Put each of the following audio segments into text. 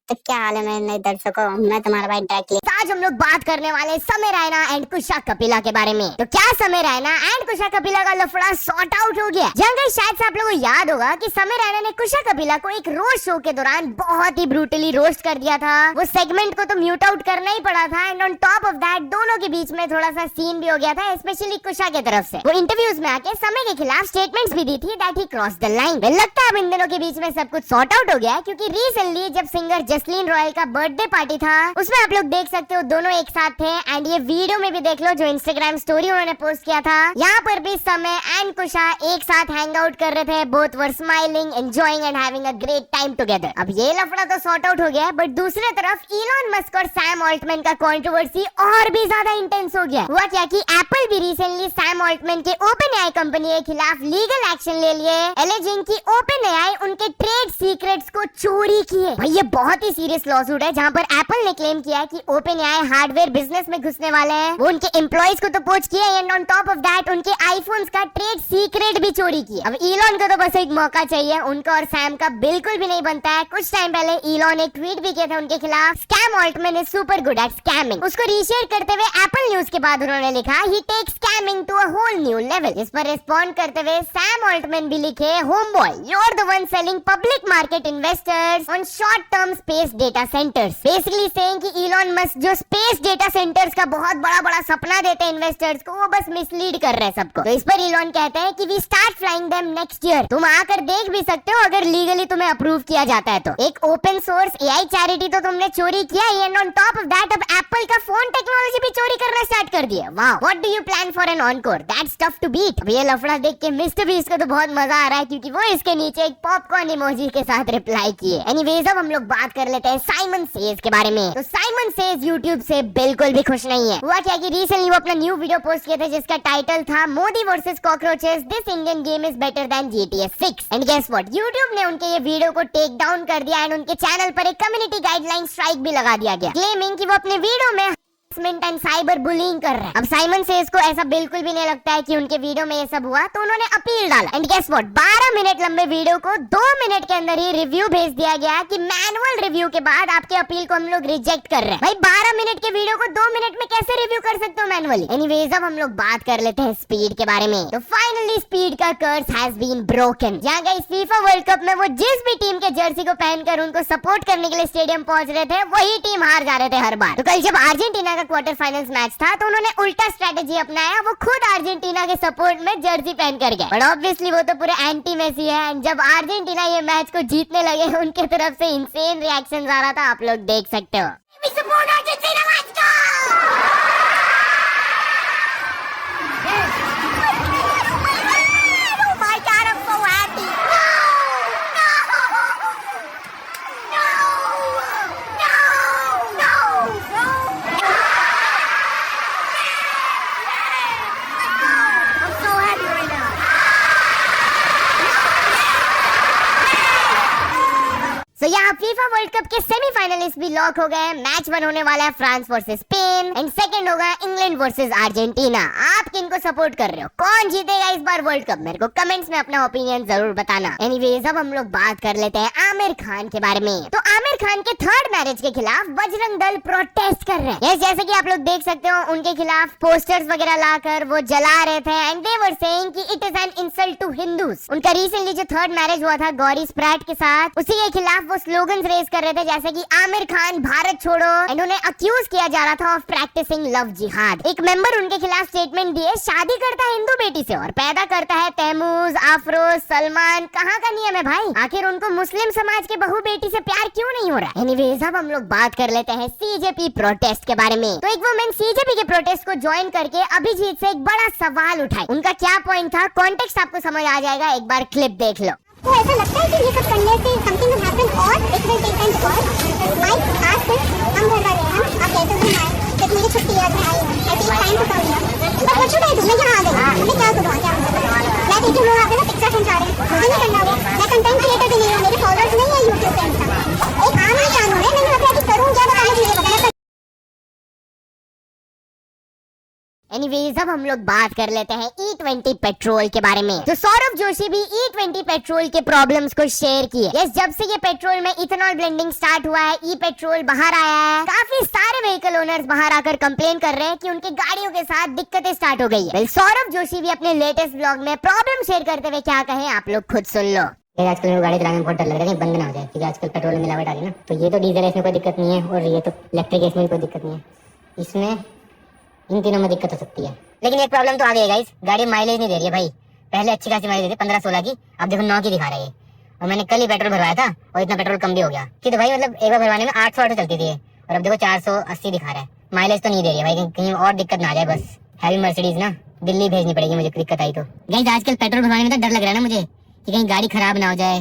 तो क्या हाल है मेरे नए दर्शकों, मैं तुम्हारा भाई ड्रैकली। आज हम लोग बात करने वाले समय रैना एंड कुशा कपिला के बारे में। तो क्या समय रैना एंड कुशा कपिला का लफड़ा सॉर्ट आउट हो गया? जंगल शायद से आप लोगों को याद होगा कि समय रैना ने कुशा कपिला को एक रोस्ट शो के दौरान बहुत ही ब्रूटली रोस्ट कर दिया था। वो सेगमेंट को तो म्यूट आउट करना ही पड़ा था and on top of that दोनों के बीच में थोड़ा सा सीन भी हो गया था, स्पेशली कुशा के तरफ से। वो इंटरव्यूज में आके समय के खिलाफ स्टेटमेंट्स भी दी थी that he cross the line. लगता है अब इन दोनों के बीच में सब कुछ सॉर्ट आउट हो गया है, क्योंकि रिसेंटली जब सिंगर जसलीन रॉयल का बर्थडे पार्टी था उसमें आप लोग देख सकते हो दोनों एक साथ थे एंड ये वीडियो में भी देख लो जो इंस्टाग्राम स्टोरी उन्होंने पोस्ट किया था। यहाँ पर भी समय एंड कुशा एक साथ हैंग आउट कर रहे थे, both were smiling, enjoying and having a great time together. अब ये लफड़ा तो सॉर्ट आउट हो गया, बट दूसरी तरफ इलॉन मस्क और सैम ऑल्टमैन का कंट्रोवर्सी और भी ज्यादा इंटेंस हो गया। हुआ क्या कि एप्पल भी रिसेंटली सैम ऑल्टमैन के ओपन कंपनी के खिलाफ लीगल एक्शन ले लिए, एलिजिंग की ओपन उनके ट्रेड सीक्रेट्स को चोरी किए। भाई ये बहुत ही सीरियस लॉसूट है, जहाँ पर एप्पल ने क्लेम किया है कि ओपन हार्डवेयर बिजनेस में घुसने वाले हैं। वो उनके एम्प्लॉइज को तो पोच किया and on top of that उनके आईफोन्स का ट्रेड सीक्रेट भी चोरी किया। अब इलॉन को तो बस एक मौका चाहिए, उनका और सैम का बिल्कुल भी नहीं बनता है। कुछ टाइम पहले इलॉन एक ट्वीट भी किया था उनके खिलाफ, Scam Altman is super good at scamming. उसको रीशेयर करते हुए एप्पल न्यूज के बाद उन्होंने लिखा he takes scamming to a whole new level. इस पर रिस्पॉन्ड करते हुए सैम ऑल्टमैन भी लिखे, homeboy you are the one selling public market investors on short term space data centres. Basically saying कि इलॉन मस्क जो स्पेस डेटा सेंटर्स का बहुत बड़ा सपना देते हैं इन्वेस्टर्स को, वो बस मिसलीड कर रहे हैं सबको। तो इस पर इलॉन कहते हैं कि we start flying them next year. तुम आकर देख भी सकते हो अगर लीगली तुम्हें अप्रूव किया जाता है तो। एक ओपन सोर्स एआई चैरिटी तो तुमने चोरी किया and on top of that अब एप्पल का फोन टेक्नोलॉजी भी चोरी करना स्टार्ट कर दिया। वाह, what do you plan for an encore? That's tough to beat. अब ये लफड़ा देख के मिस्टर बीस्ट को तो बहुत मजा आ रहा है, क्योंकि वो इसके नीचे एक पॉपकॉर्न इमोजी के साथ रिप्लाई किए। एनीवेज अब हम लोग बात कर लेते हैं साइमन सेज के बारे में। तो साइमन सेज यूट्यूब से बिल्कुल भी खुश नहीं है। हुआ क्या कि रिसेंटली वो अपना न्यू वीडियो पोस्ट किया था जिसका टाइटल था Modi versus cockroaches, this Indian game is better than GTA 6। And guess what, YouTube ने उनके ये वीडियो को टेक डाउन कर दिया एंड उनके चैनल पर एक कम्युनिटी गाइडलाइन स्ट्राइक भी लगा दिया गया, क्लेमिंग कि वो अपने वीडियो में एंड साइबर बुलिंग कर रहे हैं। अब साइमन सेज को ऐसा बिल्कुल भी नहीं लगता है कि उनके वीडियो में ये सब हुआ, तो उन्होंने अपील डाला एंड गेस व्हाट, 12 मिनट लंबे वीडियो को 2 मिनट के अंदर ही रिव्यू भेज दिया गया कि मैनुअल रिव्यू के बाद आपके अपील को हम लोग रिजेक्ट कर रहे हैं। भाई 12 मिनट के वीडियो को 2 मिनट में कैसे रिव्यू कर सकते हो मैनुअली? एनीवेज अब हम लोग बात कर लेते हैं स्पीड के बारे में। तो फाइनली स्पीड का कर्स हैज बीन ब्रोकन। जहाँ गाइस फीफा वर्ल्ड कप में वो जिस भी टीम के जर्सी को पहनकर उनको सपोर्ट करने के लिए स्टेडियम पहुंच रहे थे, वही टीम हार जा रहे थे हर बार। तो कल जब अर्जेंटीना का क्वार्टर फाइनल्स मैच था तो उन्होंने उल्टा स्ट्रेटेजी अपनाया, वो खुद अर्जेंटीना के सपोर्ट में जर्सी पहन कर गए। बट ऑब्वियसली वो तो पूरे एंटी मेसी है एंड जब अर्जेंटीना ये मैच को जीतने लगे उनके तरफ से इंसेन रिएक्शन आ रहा था, आप लोग देख सकते हो। यहाँ फीफा वर्ल्ड कप के सेमीफाइनलिस्ट भी लॉक हो गए। मैच 1 होने वाला है France versus Spain and second होगा इंग्लैंड वर्सेस अर्जेंटीना। आप किनको सपोर्ट कर रहे हो? कौन जीतेगा इस बार वर्ल्ड कप? मेरे को कमेंट्स में अपना ओपिनियन जरूर बताना। एनीवेज अब हम लोग बात कर लेते हैं आमिर खान के बारे में। तो आमिर खान के थर्ड मैरिज के खिलाफ बजरंग दल प्रोटेस्ट कर रहे हैं। यस, जैसे कि आप लोग देख सकते हो उनके खिलाफ पोस्टर्स वगैरह लाकर वो जला रहे थे एंड दे वर सेइंग कि it is an insult to Hindus. उनका रिसेंटली जो थर्ड मैरिज हुआ था गौरी स्प्रैट के साथ, उसी के खिलाफ वो स्लोगन्स रेज कर रहे थे जैसे कि आमिर खान भारत छोड़ो एंड उन्हें अक्यूज किया जा रहा था ऑफ प्रैक्टिसिंग लव जिहाद। एक मेंबर उनके खिलाफ स्टेटमेंट दिए, शादी करता है हिंदू बेटी से और पैदा करता है तैमूज, अफरोज, सलमान। कहाँ का नियम है भाई? आखिर उनको मुस्लिम समाज के बहू बेटी से प्यार क्यों नहीं हो रहा? एनीवेज अब हम लोग बात कर लेते हैं सीजेपी प्रोटेस्ट के बारे में। तो एक वुमेन सीजेपी के प्रोटेस्ट को ज्वाइन करके अभिजीत से एक बड़ा सवाल उठाए। उनका क्या पॉइंट था, कॉन्टेक्स्ट आपको समझ आ जाएगा, एक बार क्लिप देख लो। तो ऐसा लगता है कि ये सब करने से समथिंग विल हैपन और it will take time because आज फिर हम घर वाले हैं, आप कहते हो मैं जब मेरी छुट्टी है मैं आई हूं, I think time to come but what should I do? मैं यहां आ गई, मैं क्या करूं? क्या मैं देखिए लोग आके ना पिक्चर खिंचा रहे हैं, मुझे नहीं करना वो। मैं कंटेंट क्रिएटर भी नहीं हूं, मेरे फॉलोअर्स नहीं है YouTube पे इंस्टाग्राम। एक आम इंसान हूं मैं यहाँ पे आके करूं क्या बताने के लिए बताना। एनीवेज अब हम लोग बात कर लेते हैं E20 पेट्रोल के बारे में। तो सौरभ जोशी भी E20 पेट्रोल के प्रॉब्लम्स को शेयर किए। यस, जब से ये पेट्रोल में इथेनॉल ब्लेंडिंग स्टार्ट हुआ है, ई पेट्रोल बाहर आया है, काफी सारे व्हीकल ओनर्स बाहर आकर कंप्लेन कर रहे हैं कि उनकी गाड़ियों के साथ दिक्कतें स्टार्ट हो गई है। सौरभ जोशी भी अपने लेटेस्ट ब्लॉग में प्रॉब्लम शेयर करते हुए क्या कहे आप लोग खुद सुन लो। आजकल मेरे गाड़ी चलाने में बहुत डर लग रहा है कहीं बंद ना हो जाए, क्योंकि आजकल पेट्रोल में मिलावट आ रही है ना। तो ये तो डीजल है, इसमें कोई दिक्कत नहीं है, और ये तो इलेक्ट्रिक है, इसमें भी कोई दिक्कत नहीं है। इसमें इन तीनों में दिक्कत हो सकती है। लेकिन एक प्रॉब्लम तो आ गई है गाइस, गाड़ी माइलेज नहीं दे रही है भाई। पहले अच्छी खासी माइलेज देती 15-16 की, अब देखो 9 की दिखा रही है। और मैंने कल ही पेट्रोल भरवाया था और इतना पेट्रोल कम भी हो गया कि तो भाई मतलब एक बार भरवाने में 800 चलती थी, और अब देखो 480 दिखा रहा है। माइलेज तो नहीं दे रही है भाई, कहीं और दिक्कत ना आ जाए बस। हैवी मर्सिडीज ना दिल्ली भेजनी पड़ेगी मुझे, दिक्कत आई तो। गाइस आजकल पेट्रोल भरवाने में तो डर लग रहा है ना मुझे कि कहीं गाड़ी खराब ना हो जाए,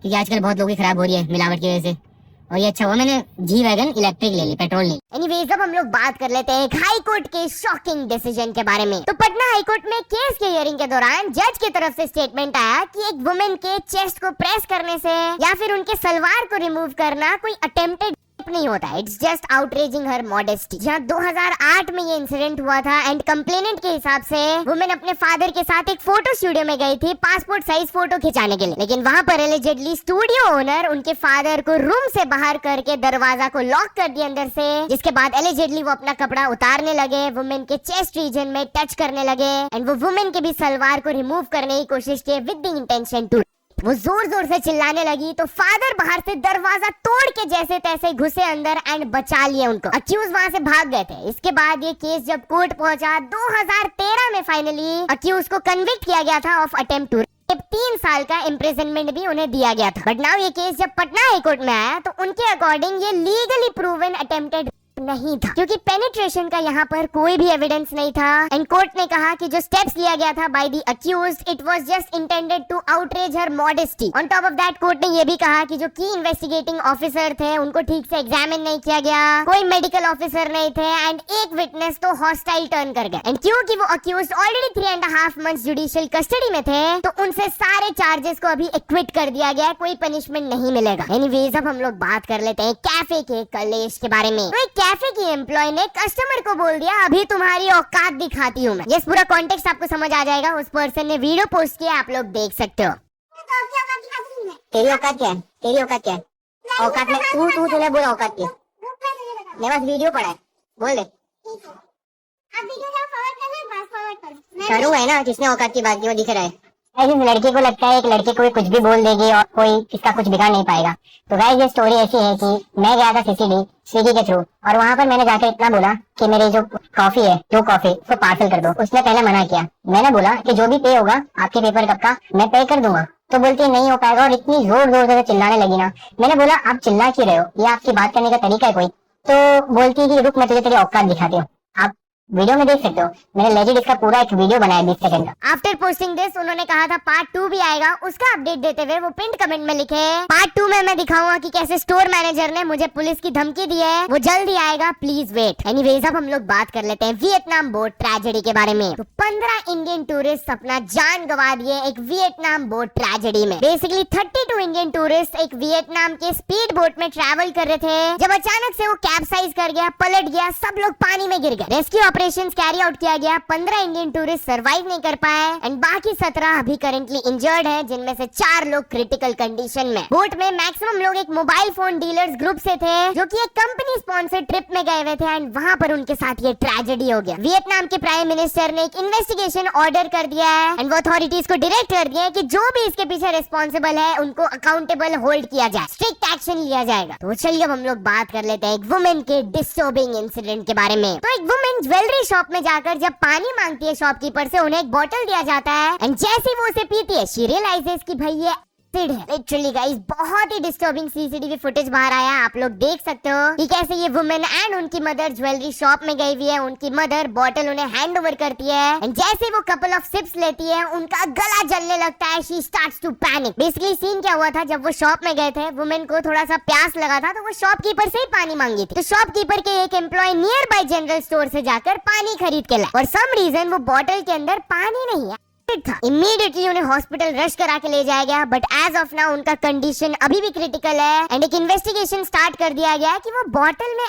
क्योंकि आजकल बहुत लोगों की खराब हो रही है मिलावट की वजह से। और ये अच्छा हुआ मैंने जी वैगन इलेक्ट्रिक ले ली, पेट्रोल नहीं। एनीवेज अब हम लोग बात कर लेते हैं हाई कोर्ट के शॉकिंग डिसीजन के बारे में। तो पटना हाई कोर्ट में केस के हियरिंग के दौरान जज की तरफ से स्टेटमेंट आया कि एक वुमेन के चेस्ट को प्रेस करने से या फिर उनके सलवार को रिमूव करना कोई अटेम्प्टेड नहीं होता, it's just outraging her modesty. जहाँ 2008 में ये इंसिडेंट हुआ था एंड कंप्लेनेंट के हिसाब से वुमेन अपने फादर के साथ एक फोटो स्टूडियो में गई थी पासपोर्ट साइज फोटो खिंचाने के लिए, लेकिन वहाँ पर एलिजेडली स्टूडियो ओनर उनके फादर को रूम से बाहर करके दरवाजा को लॉक कर दिया अंदर से, जिसके बाद एलिजेडली वो अपना कपड़ा उतारने लगे, वुमेन के चेस्ट रीजन में टच करने लगे एंड वो वुमेन के भी सलवार को रिमूव करने की कोशिश की विद द इंटेंशन टू। वो जोर जोर से चिल्लाने लगी तो फादर बाहर से दरवाजा तोड़ के जैसे तैसे घुसे अंदर एंड बचा लिए उनको। अक्यूज वहां से भाग गए थे। इसके बाद ये केस जब कोर्ट पहुंचा 2013 में फाइनली अक्यूज को कन्विक्ट किया गया था ऑफ अटेम्प्ट टू रेप। 3 साल का इम्प्रिजनमेंट भी उन्हें दिया गया था। बट नाउ ये केस जब पटना हाई कोर्ट में आया तो उनके अकॉर्डिंग ये लीगली प्रूवन अटेम्प्टेड नहीं था, क्योंकि पेनिट्रेशन का यहाँ पर कोई भी एविडेंस नहीं था एंड कोर्ट ने कहा कि जो स्टेप्स लिया गया था by the accused it was just intended to outrage her modesty. On top of that court ने ये भी कहा कि जो की इन्वेस्टिगेटिंग ऑफिसर थे उनको ठीक से एग्जामिन नहीं किया गया, कोई मेडिकल ऑफिसर नहीं थे एंड एक विटनेस तो हॉस्टाइल टर्न कर गए। एंड क्योंकि वो accused already 3.5 months judicial custody में थे तो उनसे सारे चार्जेस को अभी एक्विट कर दिया गया, कोई पनिशमेंट नहीं मिलेगा। एनीवेज अब हम लोग बात कर लेते हैं कैफे के कलेश के बारे में। तो कैफे की एम्प्लॉय ने कस्टमर को बोल दिया अभी तुम्हारी औकात दिखाती हूँ मैं। ये पूरा कॉन्टेक्स्ट आपको समझ आ जाएगा, उस पर्सन ने वीडियो पोस्ट किया, आप लोग देख सकते हो। तेरी औकात क्या है? तेरी औकात क्या है? औकात में तूने बोला औकात क्या? मेरे पास वीडियो पड़ा है, बोल दे। करूँगा है ना, किसने औकात की बात की वो दिख रहा है। इस लड़के को लगता है एक लड़के को कुछ भी बोल देगी और कोई इसका कुछ बिगाड़ नहीं पाएगा। तो गाइस ये स्टोरी ऐसी है कि मैं गया था स्विगी के थ्रू और वहाँ पर मैंने जाकर इतना बोला कि मेरी जो कॉफी है 2 कॉफी उसको पार्सल कर दो। उसने पहले मना किया। मैंने बोला कि जो भी पे होगा आपके पेपर कप का मैं पे कर दूंगा। तो बोलती नहीं हो पाएगा और इतनी जोर जोर से चिल्लाने लगी ना। मैंने बोला आप चिल्ला क्यों रहे हो, ये आपकी बात करने का तरीका है कोई? तो बोलती है कि रुक मैं तुझे तेरी औकात दिखाती हूँ। आप वीडियो में देख सकते हो, मैंने लेजिट इसका पूरा एक वीडियो बनाया 20 सेकंड का। आफ्टर पोस्टिंग दिस उन्होंने कहा था पार्ट 2 भी आएगा, उसका अपडेट देते हुए वो पिन कमेंट में लिखे पार्ट 2 में मैं दिखाऊंगा कि कैसे स्टोर मैनेजर ने मुझे पुलिस की धमकी दी है, वो जल्दी आएगा, प्लीज वेट। एनीवेज अब हम लोग बात कर लेते हैं वियतनाम बोट ट्रेजेडी के बारे में। तो 15 इंडियन टूरिस्ट अपना जान गंवा दिए एक वियतनाम बोट ट्रेजेडी में। बेसिकली 32 इंडियन टूरिस्ट एक वियतनाम के स्पीड बोट में ट्रैवल कर रहे थे जब अचानक से वो कैप्साइज कर गया, पलट गया, सब लोग पानी में गिर गए। रेस्क्यू ऑपरेशन कैरी आउट किया गया, 15 इंडियन टूरिस्ट सरवाइव नहीं कर पाए एंड बाकी 17 अभी करेंटली इंजर्ड है, जिनमें से 4 लोग क्रिटिकल कंडीशन में। बोट में मैक्सिमम लोग एक मोबाइल फोन डीलर्स ग्रुप से थे जो कि एक कंपनी स्पॉन्सर्ड ट्रिप में गए हुए थे एंड वहां पर उनके साथ ये ट्रेजेडी हो गया। वियतनाम के प्राइम मिनिस्टर ने एक इन्वेस्टिगेशन ऑर्डर कर दिया है एंड वो अथॉरिटीज को डायरेक्ट कर दिया है कि जो भी इसके पीछे रिस्पॉन्सिबल है उनको अकाउंटेबल होल्ड किया जाए, स्ट्रिक्ट एक्शन लिया जाएगा। तो चलिए अब हम लोग बात कर लेते हैं एक वुमेन के डिस्टर्बिंग इंसिडेंट के बारे में। तो एक वुमेन ज्वेलरी शॉप में जाकर जब पानी मांगती है शॉपकीपर से, उन्हें एक बोतल दिया जाता है एंड जैसे ही वो उसे पीती है शी रियलाइजेस कि भाई ये एसिड है। लिटरली गाइस बहुत ही डिस्टर्बिंग सीसीटीवी फुटेज बाहर आया, आप लोग देख सकते हो कि कैसे ये वुमेन एंड उनकी मदर ज्वेलरी शॉप में गई हुई है। उनकी मदर बोतल उन्हें हैंड ओवर करती है एंड जैसे वो कपल ऑफ सिप्स लेती है उनका गला जलने लगता है। She starts to panic. Basically scene क्या हुआ था, जब वो शॉप में गए थे वुमेन को थोड़ा सा प्यास लगा था तो वो शॉपकीपर से ही पानी मांगी थी। तो शॉपकीपर के एक employ nearby general store से जाकर पानी खरीद के लाए। फॉर सम रीजन वो बोतल के अंदर पानी नहीं है था। इमीडिएटली उन्हें हॉस्पिटल रश करा के ले जाया गया बट एज ऑफ नाउ उनका कंडीशन अभी भी क्रिटिकल है एंड एक इन्वेस्टिगेशन स्टार्ट कर दिया गया कि वो बोतल में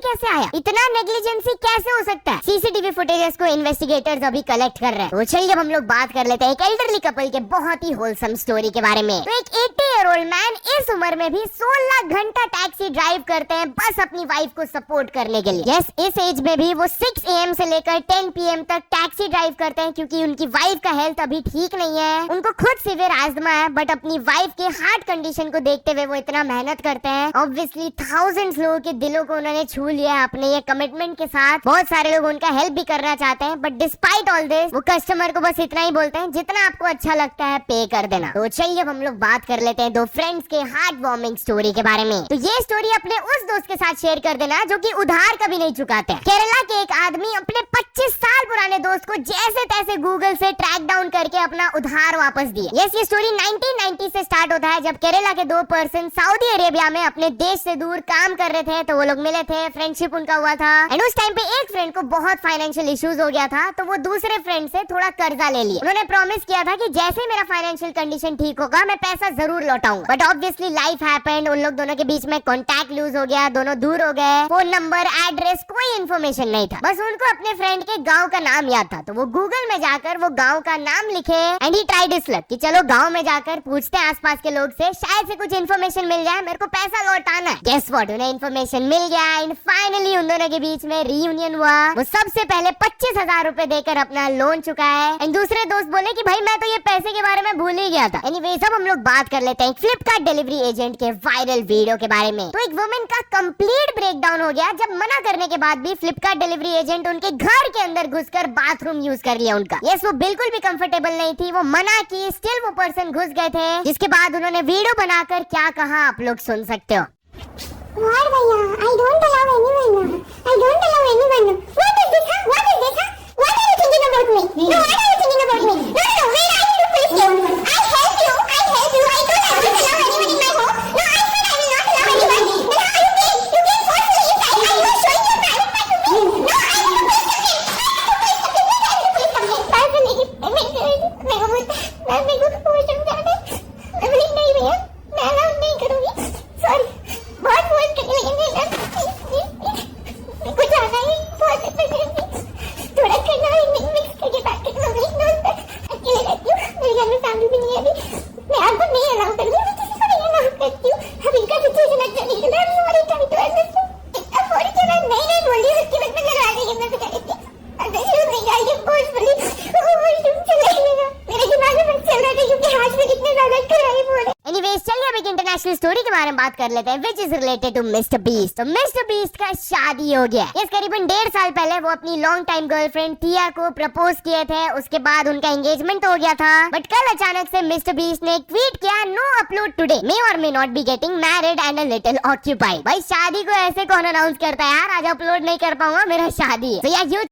कैसे आया? इतना नेग्लिजेंसी कैसे हो सकता है? सीसीटीवी फुटेजेस को इन्वेस्टिगेटर्स अभी कलेक्ट कर रहे हैं। तो चलिए अब हम लोग बात कर लेते हैं एक एल्डरली कपल के बहुत ही होलसम स्टोरी के बारे में। तो एक 80-year-old मैन इस उम्र में भी 16 घंटा टैक्सी ड्राइव करते हैं बस अपनी वाइफ को सपोर्ट करने के लिए। यस, इस एज में भी वो 6 AM से लेकर 10 PM तक टैक्सी ड्राइव करते हैं क्योंकि उनकी वाइफ का हेल्थ अभी ठीक नहीं है। उनको खुद सीवियर अस्थमा है, बट अपनी वाइफ के हार्ट कंडीशन को देखते हुए वो इतना मेहनत करते हैं। ऑब्वियसली थाउजेंड्स लोगों के दिलों को उन्होंने छू लिया है अपने ये कमिटमेंट के साथ। बहुत सारे लोग उनका हेल्प भी करना चाहते हैं, बट डिस्पाइट ऑल दिस वो कस्टमर को बस इतना ही बोलते हैं जितना आपको अच्छा लगता है पे कर देना। तो चलिए अब हम लोग बात कर लेते हैं दो फ्रेंड्स के हार्ट वार्मिंग स्टोरी के बारे में। तो ये स्टोरी अपने उस दोस्त के साथ शेयर कर देना जो कि उधार कभी नहीं चुकाते हैं। केरला के एक आदमी अपने 25 साल पुराने दोस्त को जैसे तैसे गूगल से ट्रैक डाउन करके अपना उधार वापस दिए। यस, ये स्टोरी 1990 से स्टार्ट होता है जब केरला के 2 पर्सन सऊदी अरेबिया में अपने देश से दूर काम कर रहे थे। तो वो लोग मिले थे, फ्रेंडशिप उनका हुआ था एंड उस टाइम पे एक फ्रेंड को बहुत फाइनेंशियल इश्यूज हो गया था, तो वो दूसरे फ्रेंड से थोड़ा कर्जा ले लिया। उन्होंने प्रॉमिस किया था कि जैसे ही मेरा फाइनेंशियल कंडीशन ठीक होगा मैं पैसा जरूर लौटाऊंगा। बट ऑब्वियसली लाइफ हैपेंड, उन लोग दोनों के बीच में कॉन्टैक्ट लूज हो गया, दोनों दूर हो गए, फोन नंबर एड्रेस कोई इन्फॉर्मेशन नहीं था। बस उनको अपने फ्रेंड के गांव का नाम याद था, तो वो गूगल में जाकर वो गांव का नाम लिखे and he tried his luck कि चलो गांव में जाकर पूछते हैं आसपास के लोग से, शायद से कुछ इन्फॉर्मेशन मिल जाए, मेरे को पैसा लौटाना है। गेस व्हाट, उन्हें इन्फॉर्मेशन मिल गया एंड फाइनली उन दोनों के बीच में रीयूनियन हुआ। वो सबसे पहले 25,000 रुपए देकर अपना लोन चुका है एंड दूसरे दोस्त बोले कि भाई मैं तो ये पैसे के बारे में भूल ही गया था। एनीवेज अब हम लोग बात कर लेते हैं फ्लिपकार्ट डिलीवरी एजेंट के वायरल वीडियो के बारे में। तो एक वुमेन का कंप्लीट ब्रेकडाउन हो गया जब मना करने के बाद भी फ्लिपकार्ट डिलीवरी एजेंट उनके घर के अंदर घुसकर बाथरूम यूज कर लिया उनका। यस, वो बिल्कुल भी कंफर्टेबल नहीं थी, वो मना की, स्टिल वो पर्सन घुस गए थे, जिसके बाद उन्होंने वीडियो बनाकर क्या कहा आप लोग सुन सकते हो। What भैया? I don't allow anyone. I don't allow anyone. What is this? Huh? What is this? Huh? What are you thinking about me? No, what are you thinking about me? No, no, no. Wait, I need to face you. I help you. I help you. I don't allow anyone in my home. No, I said I will not allow anyone. Then how you came forcefully inside. Are you showing your private part to me? No, I need to face the kid. I need to face the kid. पैसे लेके मेरे को washroom जाना है। नहीं भैया, मैं allow नहीं करूँगी। सॉरी, बहुत फोर्स करने लगे। कुछ आना ही बहुत थोड़ा करना है, मिक्स करके बात करना। मैं एक दोस्त अकेले रहती हूँ, मेरे घर में फैमिली भी नहीं है अभी। मैं आपको नहीं अलाउ करूँगी, मैं किसी को नहीं अलाउ करती हूँ। अब इनका सिचुएशन अच्छा नहीं है। I'm sorry, trying to understand. इतना फोर्स किया, मैं नहीं बोल रही, उसकी वजह से लगा देगी मैं तो करेंगी। अंदर शुरू नहीं आएगी फोर्सफुली, वॉशरूम चला जाएगा। मेरे दिमाग में चल रहा था क्योंकि हाथ में कितने ज्यादा खराब हो रहे। एनीवेज चलिए अब एक इंटरनेशनल स्टोरी के बारे में बात कर लेते हैं which is related to mister Beast. तो मिस्टर बीस्ट का शादी हो गया। यस, करीबन 1.5 साल पहले वो अपनी लॉन्ग टाइम गर्लफ्रेंड टिया को प्रपोज किए थे, उसके बाद उनका एंगेजमेंट हो गया था। बट कल अचानक से मिस्टर बीस्ट ने एक ट्वीट किया, नो अपलोड टुडे, मे और may not be getting married and a little occupied. भाई शादी को ऐसे कौन अनाउंस करता है यार, आज अपलोड नहीं कर पाऊंगा, मेरा शादी है। तो यार